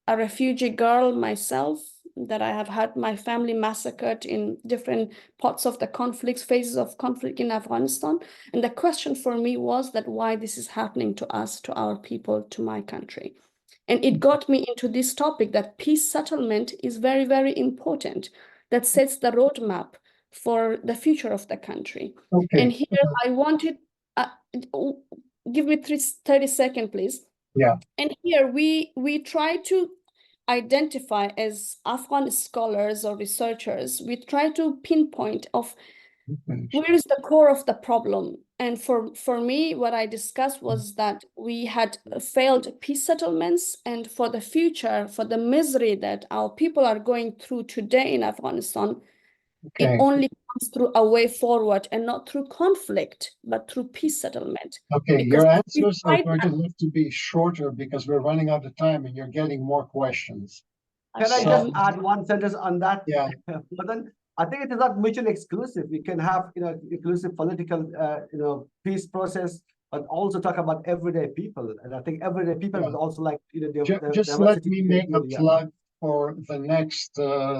a refugee girl myself, that I have had my family massacred in different parts of the conflicts, phases of conflict in Afghanistan. And the question for me was that why this is happening to us, to our people, to my country. And it got me into this topic that peace settlement is very, very important, that sets the roadmap for the future of the country. Okay. And here I wanted, give me 30 seconds, please. Yeah. And here we try to identify as Afghan scholars or researchers, we try to pinpoint of where is the core of the problem. And for me, what I discussed was that we had failed peace settlements, and for the future, for the misery that our people are going through today in Afghanistan, it only comes through a way forward, and not through conflict, but through peace settlement. Okay, Because your answers are going to have to be shorter because we're running out of time and you're getting more questions. Can I Okay, just add one sentence on that? Yeah. But then I think it is not mutually exclusive. We can have, inclusive political, peace process, but also talk about everyday people. And I think everyday people would also like, Just let me make a plug for the next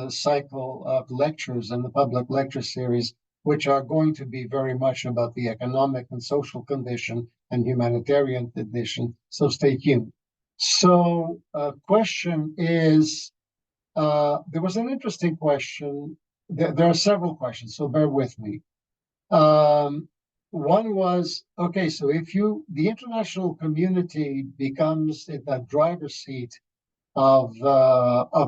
cycle of lectures in the public lecture series, which are going to be very much about the economic and social condition and humanitarian condition. So stay tuned. So question is, there was an interesting question. There are several questions, so bear with me. One was, okay, so if the international community becomes in the driver's seat of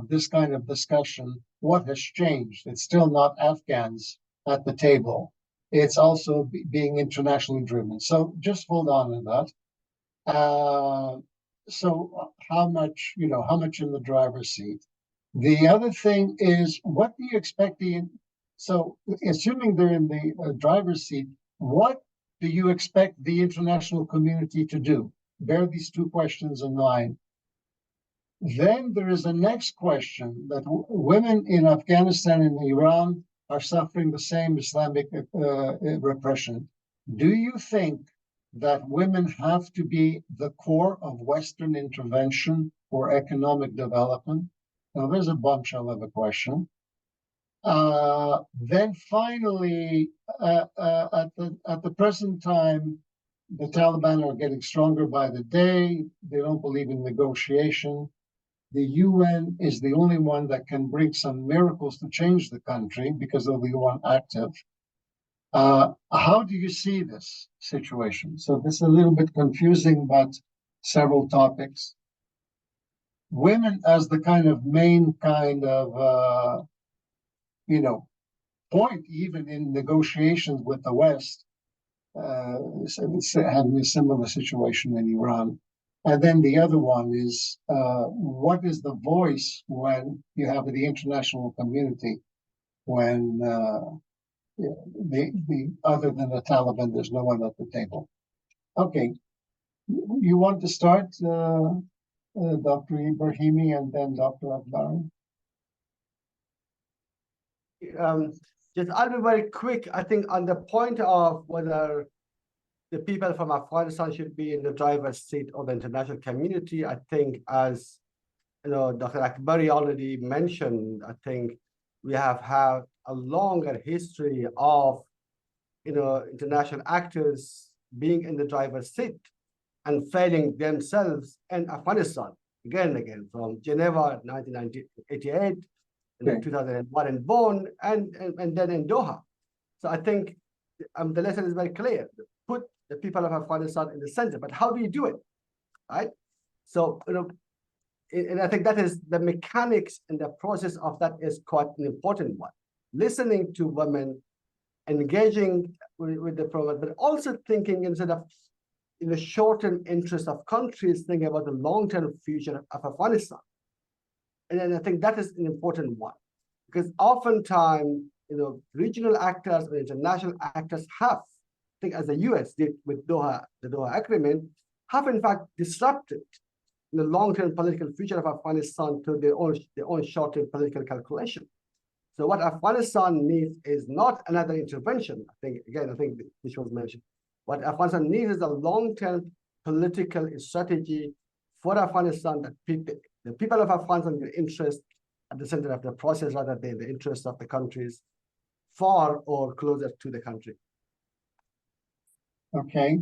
this kind of discussion, what has changed? It's still not Afghans at the table. It's also being internationally driven. So just hold on to that. So how much in the driver's seat? The other thing is, what do you expect so assuming they're in the driver's seat, what do you expect the international community to do? Bear these two questions in mind. Then there is a next question that women in Afghanistan and Iran are suffering the same Islamic repression. Do you think that women have to be the core of Western intervention for economic development? Now, there's a bombshell of a question. Then finally, at the present time, the Taliban are getting stronger by the day. They don't believe in negotiation. The UN is the only one that can bring some miracles to change the country because they're the one active. How do you see this situation? So this is a little bit confusing, but several topics. Women as the main point, even in negotiations with the West, it's having a similar situation in Iran. And then the other one is, what is the voice when you have the international community, when the other than the Taliban, there's no one at the table? Okay, you want to start, Dr. Ibrahimi, and then Dr. Akbari? Just I'll be very quick. I think on the point of whether the people from Afghanistan should be in the driver's seat of the international community, I think, as Dr. Akbari already mentioned, I think we have had a longer history of international actors being in the driver's seat and failing themselves in Afghanistan again and again, from Geneva 1988, 2001 in Bonn, and then in Doha. So I think the lesson is very clear. Put the people of Afghanistan in the center, but how do you do it, right? So, and I think that is the mechanics and the process of that is quite an important one. Listening to women, engaging with the program, but also thinking instead of in the short-term interest of countries, thinking about the long-term future of Afghanistan. And then I think that is an important one, because oftentimes, regional actors or international actors have, I think as the US did with the Doha Agreement, have in fact disrupted the long-term political future of Afghanistan to their own short-term political calculation. So what Afghanistan needs is not another intervention. I think this was mentioned. What Afghanistan needs is a long-term political strategy for Afghanistan that the people of Afghanistan get interest at the center of the process rather than the interest of the countries far or closer to the country. Okay.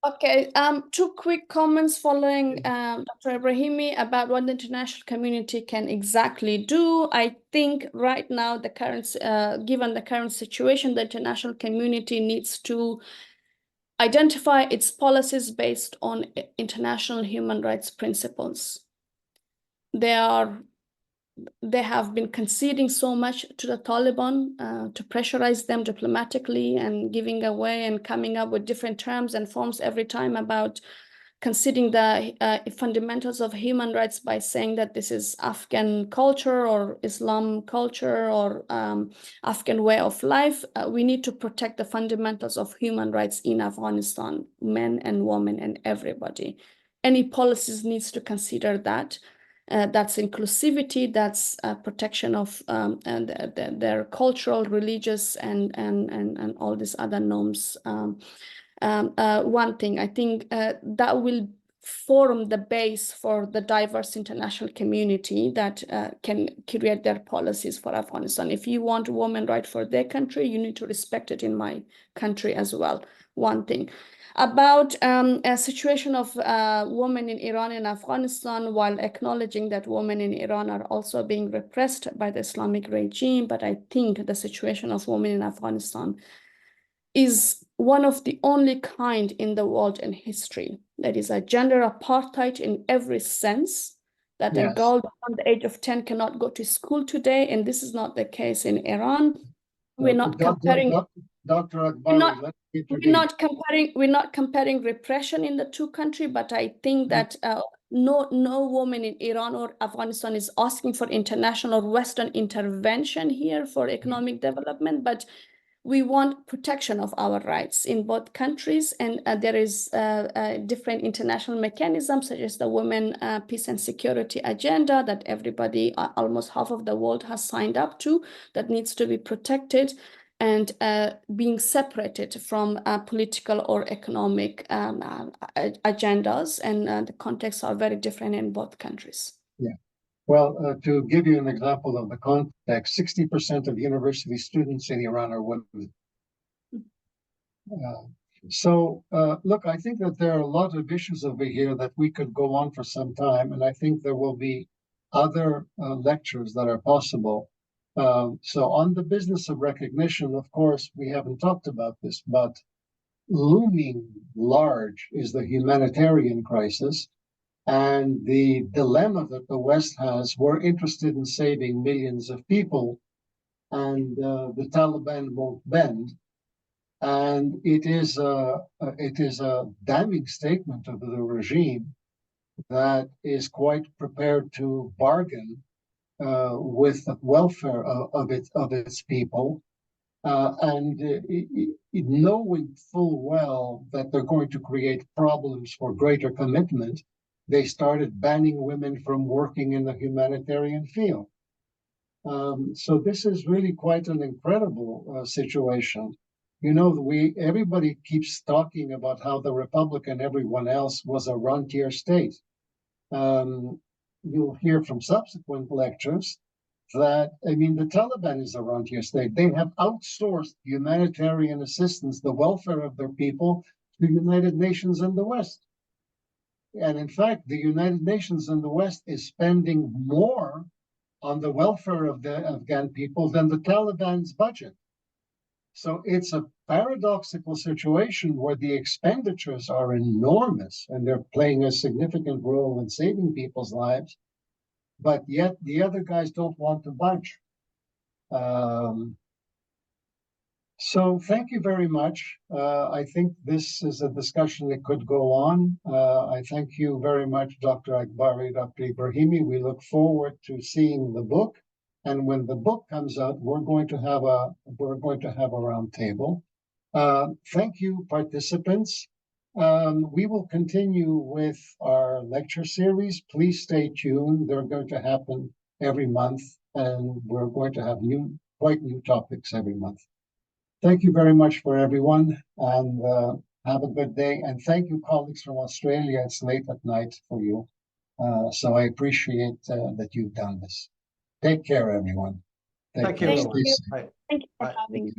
Okay, two quick comments following Dr. Ibrahimi about what the international community can exactly do. I think right now, given the current situation, the international community needs to identify its policies based on international human rights principles. they have been conceding so much to the Taliban to pressurize them diplomatically and giving away and coming up with different terms and forms every time about conceding the fundamentals of human rights by saying that this is Afghan culture or Islam culture or Afghan way of life. We need to protect the fundamentals of human rights in Afghanistan, men and women and everybody. Any policies needs to consider that. That's inclusivity, that's protection of their cultural, religious, and all these other norms. One thing, I think that will form the base for the diverse international community that can create their policies for Afghanistan. If you want women right for their country, you need to respect it in my country as well. One thing. About a situation of women in Iran and Afghanistan, while acknowledging that women in Iran are also being repressed by the Islamic regime, but I think the situation of women in Afghanistan is one of the only kind in the world in history. That is a gender apartheid in every sense, that a girl under the age of 10 cannot go to school today, and this is not the case in Iran. We're not comparing. Dr. Akbari, we're not comparing repression in the two countries, but I think that no woman in Iran or Afghanistan is asking for international or Western intervention here for economic development, but we want protection of our rights in both countries, and there is different international mechanisms such as the Women, Peace and Security Agenda that everybody, almost half of the world has signed up to, that needs to be protected and being separated from political or economic agendas, and the contexts are very different in both countries. Yeah. Well, to give you an example of the context, 60% of university students in Iran are women. Look, I think that there are a lot of issues over here that we could go on for some time, and I think there will be other lectures that are possible. So on the business of recognition, of course, we haven't talked about this, but looming large is the humanitarian crisis. And the dilemma that the West has, we're interested in saving millions of people, and the Taliban won't bend. And it is a damning statement of the regime that is quite prepared to bargain with the welfare of its people, and knowing full well that they're going to create problems for greater commitment, they started banning women from working in the humanitarian field. So this is really quite an incredible situation. You know, everybody keeps talking about how the Republic and everyone else was a rentier state. You'll hear from subsequent lectures that, I mean, the Taliban is a rentier state. They have outsourced humanitarian assistance, the welfare of their people, to the United Nations and the West. And in fact, the United Nations and the West is spending more on the welfare of the Afghan people than the Taliban's budget. So it's a paradoxical situation where the expenditures are enormous and they're playing a significant role in saving people's lives, but yet the other guys don't want to budge. So thank you very much. I think this is a discussion that could go on. I thank you very much, Dr. Akbari, Dr. Ibrahimi. We look forward to seeing the book. And when the book comes out, we're going to have a round table. Thank you, participants. We will continue with our lecture series. Please stay tuned. They're going to happen every month, and we're going to have quite new topics every month. Thank you very much for everyone, and have a good day. And thank you, colleagues from Australia. It's late at night for you, so I appreciate that you've done this. Take care, everyone. Thank you. Thank you for having me.